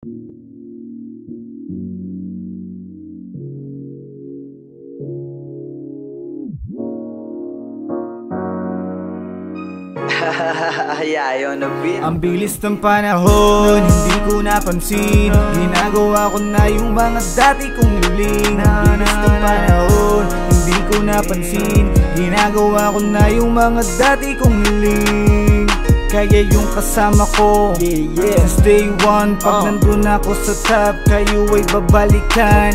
Ayaw na beat. Ang bilis ng panahon, hindi ko napansin. Ginagawa ko na yung mga dati kong hiling. Ang bilis ng panahon, hindi ko napansin. Ginagawa ko na yung mga dati kong hiling. Kaya yung kasama ko, since day one, pag nandun ako sa top, kayo ay babalikan.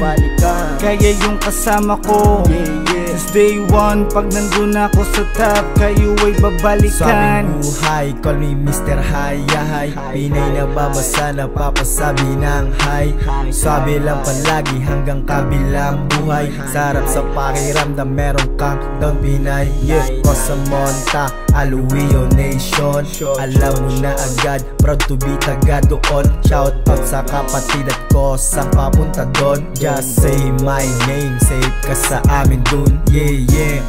Kaya yung kasama ko, since day one, pag nandun ako sa top, kayo ay babalikan. Sabing buhay, call me Mr. Hayahay. Pinay na babasa, napapasabi ng hi. Sabi lang palagi hanggang kabilang buhay. Sarap sa pakiramdam, meron kang down Pinay. Yeah, Cosamonta, Aluio Nation. Alam mo na agad, proud to be taga doon. Shout out sa kapatid at ko, saan papunta doon. Just say my name, safe ka sa amin dun. Yeah,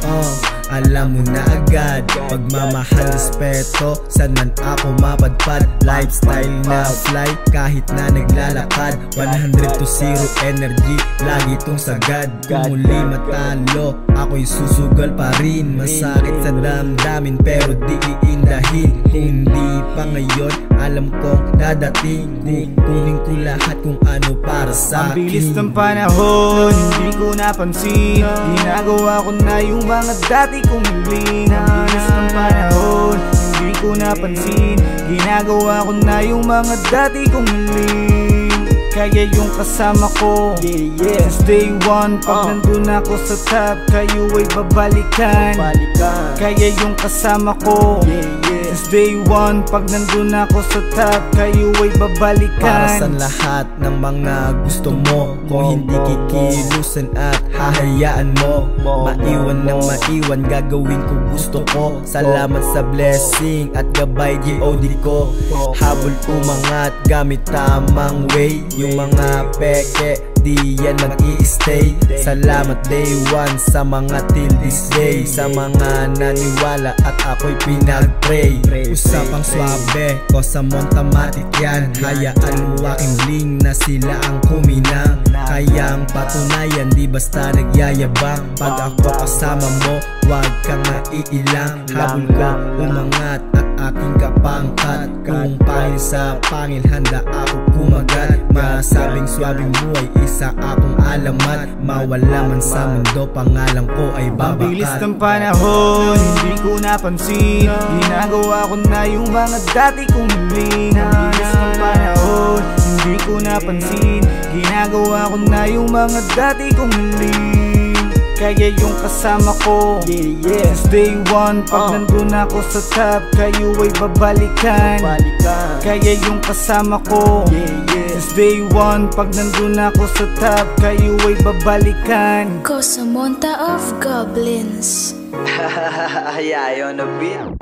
alam mo na agad, pagmamahal, respeto, saan man ako mapadpad. Lifestyle na fly, kahit na naglalakad. 100 to 0 energy, lagi tong sagad. Kung muli matalo, ako'y susugal pa rin. Masakit sa damdamin pero di iindahin. Kung hindi pa ngayon, alam kong dadating. Kukunin ko lahat kung ano para sa akin. Ang bilis ng panahon, hindi ko napansin. Ginagawa ko na yung mga dati kong hiling. Ang bilis ng panahon, hindi ko napansin. Ginagawa ko na yung mga dati kong hiling. Kaya yung kasama ko, since day one, pag nandun ako sa top, kayo ay babalikan. Kaya yung kasama ko, since day one, pag nandun ako sa top, kayo ay babalikan. Para sa lahat ng mga gusto mo, kung hindi kikilusan at hahayaan mo, maiwan ng maiwan, gagawin ko gusto ko. Salamat sa blessing at gabay G.O.D ko. Habol umangat gamit tamang way. Yung mga peke, di yan mag-i-stay. Salamat day one sa mga till this day. Sa mga naniwala at ako'y pinag-pray. Usapang swabe, Cosamonta matik yan. Hayaan mo aking bling na sila ang kuminang. Kayang patunayan, di basta nagyayabang. Pag ako kasama mo, wag kang maiilang. Habol ko umangat at aking kapangkat. Kung pangil sa pangil, handa ako kumagat. Masabing swabing buhay, isa akong alamat. Mawala man sa mundo, pangalan ko ay babakat. Ang bilis ng panahon, hindi ko napansin. Ginagawa ko na yung mga dati kong hiling. Ang bilis ng panahon, hindi ko napansin. Ginagawa ko na yung mga dati kong hiling. Kaya yung kasama ko, since day one, pag nandun ako sa top, kayo ay babalikan. Kaya yung kasama ko, since day one, pag nandun ako sa top, kayo ay babalikan. Cosamonta of Goblins. Ayaw na beat.